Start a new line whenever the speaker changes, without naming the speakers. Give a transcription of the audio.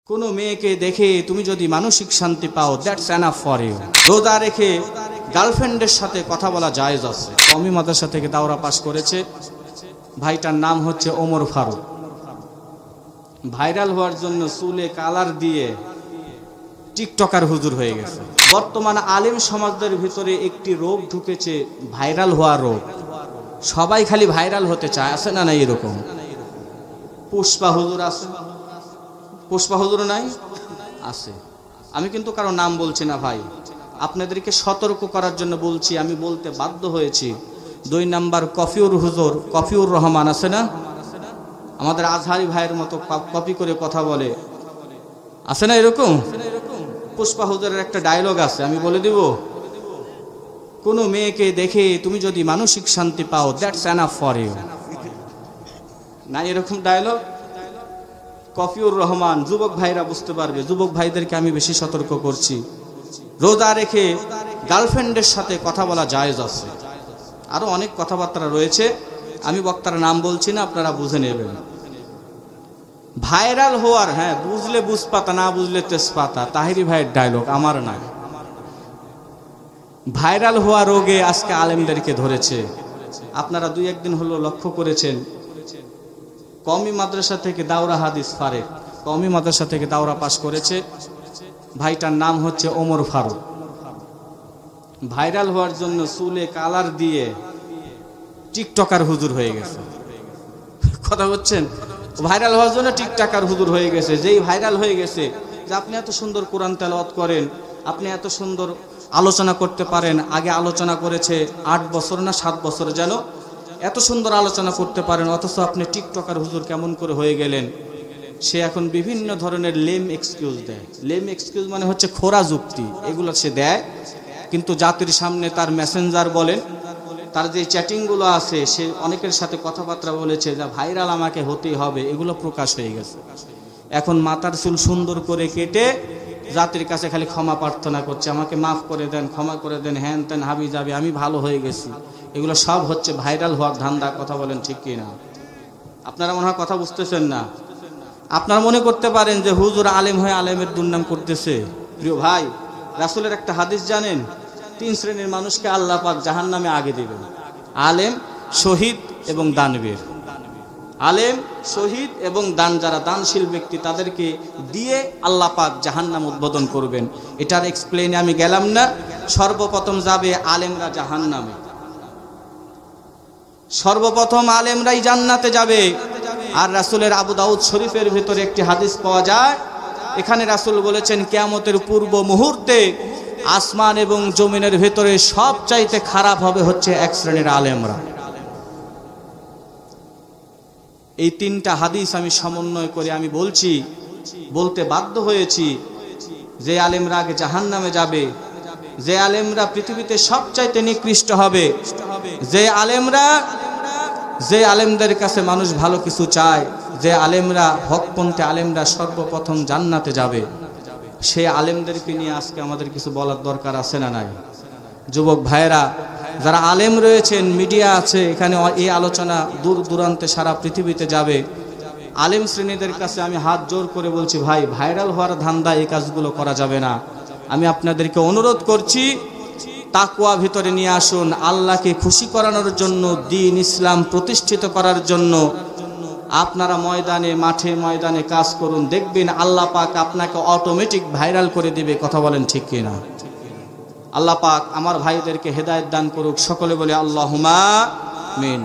কোনো মেয়েকে দেখে তুমি যদি মানসিক শান্তি পাও, দ্যাটস এনাফ ফর ইউ। রোজা রেখে গার্লফ্রেন্ডের সাথে কথা বলা জায়েজ আছে। কওমি মাদ্রাসা থেকে দাওরা পাশ করেছে, ভাইটার নাম হচ্ছে ওমর ফারুক। ভাইরাল হওয়ার জন্য চুলে কালার দিয়ে টিকটকার হুজুর হয়ে গেছে। বর্তমান আলেম সমাজদের ভিতরে একটি রোগ ঢুকেছে, ভাইরাল হওয়া রোগ। সবাই খালি ভাইরাল হতে চায়, আছে না নাই? এরকম পুষ্পা হুজুর আছে, পুষ্পা হুজুর নাই আছে। আমি কিন্তু কারো নাম বলছি না ভাই, আপনাদেরকে সতর্ক করার জন্য বলছি। আমি বলতে বাধ্য হয়েছি। 2 নাম্বার কফিউর হুজুর, কফিউর রহমান আছে না, আমাদের আজহারি ভাইয়ের মতো কপি করে কথা বলে, আছে না এরকম? পুষ্পা হুজুরের একটা ডায়লগ আছে, আমি বলে দিব। কোনো মেয়েকে দেখে তুমি যদি মানসিক শান্তি পাও, দ্যাটস এনাফ ফর ইউ। না এরকম ডায়লগ? কফিউর রহমান, যুবক ভাইরা বুঝতে পারবে। যুবক ভাইদেরকে আমি বেশি সতর্ক করছি, রোজা রেখে গার্লফ্রেন্ডের সাথে কথা বলা জায়েজ আছে। আরো অনেক কথাবার্তা রয়েছে, আমি বক্তার নাম বলছি না, আপনারা বুঝে নেবেন। ভাইরাল হওয়ার, হ্যাঁ বুঝলে বুঝপাতা, না বুঝলে তেজপাতা, তাহিরি ভাইয়ের ডায়লগ, আমার না। ভাইরাল হওয়া রোগে আজকে আলেমদেরকে ধরেছে। আপনারা 2-1 দিন হলো লক্ষ্য করেছেন, কওমি মাদ্রাসা থেকে দাওরা হাদিস ফারেক, কওমি মাদ্রাসা থেকে দাওরা পাশ করেছে, ভাইটার নাম হচ্ছে ওমর ফারুক। ভাইরাল হওয়ার জন্য চুলে কালার দিয়ে টিকটকার হুজুর হয়ে গেছে। কথা বলছেন? ভাইরাল হওয়ার জন্য টিকটকার হুজুর হয়ে গেছে। যেই ভাইরাল হয়ে গেছে যে আপনি এত সুন্দর কোরআন তেলাওয়াত করেন, আপনি এত সুন্দর আলোচনা করতে পারেন। আগে আলোচনা করেছে 8 বছর না 7 বছর যেন, এত সুন্দর আলোচনা করতে পারেন, অথচ আপনি টিকটকার হুজুর কেমন করে হয়ে গেলেন? সে এখন বিভিন্ন ধরনের লেম এক্সকিউজ দেয়। লেম এক্সকিউজ মানে হচ্ছে খোরা যুক্তি, এগুলো সে দেয়। কিন্তু জাতির সামনে তার মেসেঞ্জার বলেন, তার যে চ্যাটিংগুলো আছে, সে অনেকের সাথে কথাবার্তা বলেছে, যা ভাইরাল আমাকে হতেই হবে, এগুলো প্রকাশ হয়ে গেছে। এখন মাথার চুল সুন্দর করে কেটে জাতির কাছে খালি ক্ষমা প্রার্থনা করছে, আমাকে মাফ করে দেন, ক্ষমা করে দেন, হ্যান তেন হাবি যাবে, আমি ভালো হয়ে গেছি। এগুলো সব হচ্ছে ভাইরাল হওয়ার ধান্দা। কথা বলেন ঠিক কি না? আপনারা মনে হয় কথা বুঝতেছেন না। আপনারা মনে করতে পারেন যে হুজুর আলেম হয়ে আলেমের দুর্নাম করতেছে। প্রিয় ভাই, রাসূলের একটা হাদিস জানেন? 3 শ্রেণীর মানুষকে আল্লাহ পাক জাহান্নামে আগে দিবেন: আলেম, শহীদ এবং দানবীর। আলেম, শহীদ এবং দান, যারা দানশীল ব্যক্তি, তাদেরকে দিয়ে আল্লাহ পাক জাহান্নাম উদ্বোধন করবেন। এটার এক্সপ্লেইনে আমি গেলাম না। সর্বপ্রথম যাবে আলেমরা জাহান্নামে, সর্বপ্রথম আলেমরাই জান্নাতে যাবে। আর রাসূলের আবু দাউদ শরীফের ভিতরে একটি হাদিস পাওয়া যায়, এখানে রাসূল বলেছেন, কিয়ামতের পূর্ব মুহূর্তে আসমান এবং জমিনের ভিতরে সবচাইতে খারাপ হবে হচ্ছে 1 শ্রেণীর আলেমরা। এই 3টা হাদিস আমি সমন্বয় করে আমি বলতে বাধ্য হয়েছি যে আলেমরা আগে জাহান্নামে যাবে, যে আলেমরা পৃথিবীতে সবচাইতে নিকৃষ্ট হবে, যে আলেমদের কাছে মানুষ ভালো কিছু চায়, যে আলেমরা হকপন্থী আলেমরা সর্বপ্রথম জান্নাতে যাবে, সেই আলেমদেরকে নিয়ে আজকে আমাদের কিছু বলার দরকার আছে না নাই? যুবক ভাইয়েরা, যারা আলেম রয়েছেন, মিডিয়া আছে, এখানে এই আলোচনা দূর দূরান্তে সারা পৃথিবীতে যাবে। আলেম শ্রেণীদের কাছে আমি হাত জোর করে বলছি, ভাই ভাইরাল হওয়ার ধান্দা এই কাজগুলো করা যাবে না। আমি আপনাদেরকে অনুরোধ করছি, তাকওয়া ভিতরে নিয়ে আসুন। আল্লাহকে খুশি করানোর জন্য, দ্বীন ইসলাম প্রতিষ্ঠিত করার জন্য আপনারা ময়দানে, মাঠে ময়দানে কাজ করুন। দেখবেন আল্লাহ পাক আপনাকে অটোমেটিক ভাইরাল করে দিবে। কথা বলেন ঠিক কিনা? আল্লাহ পাক আমার ভাইদেরকে হেদায়েত দান করুক। সকলে বলে আল্লাহুম্মা আমিন।